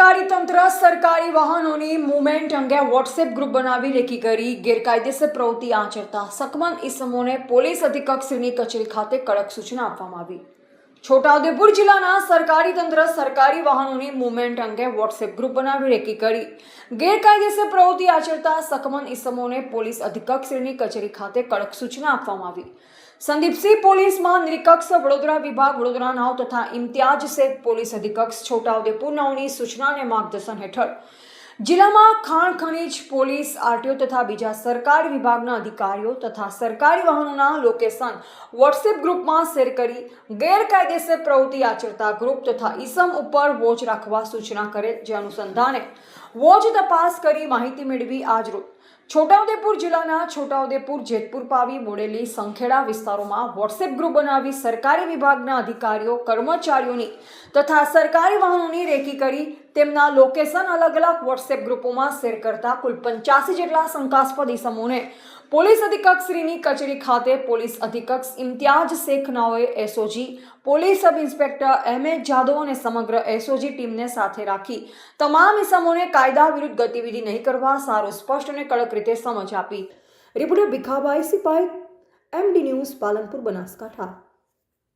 સરકારી તંત્ર સરકારી વાહનોની મૂવમેન્ટ અંગે વોટ્સએપ ગ્રુપ બનાવી રેકી કરી ગેરકાયદેસર પ્રવૃત્તિ આચરતા સકમન ઇસમોને પોલીસ અધિક્ષકશ્રીની કચેરી ખાતે કડક સૂચના આપવામાં આવી। છોટાઉદેપુર જિલ્લાના સરકારી તંત્ર સરકારી વાહનોની મૂવમેન્ટ અંગે વોટ્સએપ ગ્રુપ બનાવી રેકી કરી ગેરકાયદેસર પ્રવૃત્તિ આચરતા સકમન ઇસમોને પોલીસ અધિક્ષકશ્રીની કચેરી ખાતે કડક સૂચના આપવામાં આવી। સંદીપસિંહ પોલીસ મહાનિરીક્ષક વડોદરા વિભાગ વડોદરા નાવ તથા ઇમ્તિયાજ શેખ પોલીસ અધિક્ષક છોટાઉદેપુર નાવની સૂચના અને માર્ગદર્શન હેઠળ જિલ્લામાં ખાણ ખનીજ પોલીસ આરટીઓ તથા બીજા સરકારી વિભાગના અધિકારીઓ તથા સરકારી વાહનોના લોકેશન વોટ્સએપ ગ્રુપમાં શેર કરી ગેરકાયદેસર પ્રવૃત્તિ આચરતા ગ્રુપ તથા ઈસમ ઉપર વોચ રાખવા સૂચના કરેલ। જે અનુસંધાને વોચ તપાસ કરી માહિતી મેળવી આજરોજ છોટાઉદેપુર જિલ્લાના છોટાઉદેપુર જેતપુર પાવી બોડેલી સંખેડા વિસ્તારોમાં વોટ્સએપ ગ્રુપ બનાવી સરકારી વિભાગના અધિકારીઓ કર્મચારીઓની તથા સરકારી વાહનોની રેકી કરી તેમના લોકેશન અલગ અલગ વોટ્સએપ ગ્રુપોમાં શેર કરતા કુલ 85 જેટલા શંકાસ્પદ ઇસમોને પોલીસ અધિક્ષકશ્રીની કચેરી ખાતે પોલીસ અધિક્ષક ઇમ્તિયાજ શેખ નાઓએ SOG police sub inspector Ahmed Jadav અને સમગ્ર એસઓજી ટીમને સાથે રાખી તમામ ઇસમોને કાયદા વિરુદ્ધ ગતિવિધિ નહીં કરવા સારું સ્પષ્ટ અને કડક રીતે સમજ આપી। Reporter Bhikhabhai Sipai, MD news, Palanpur, Banaskantha.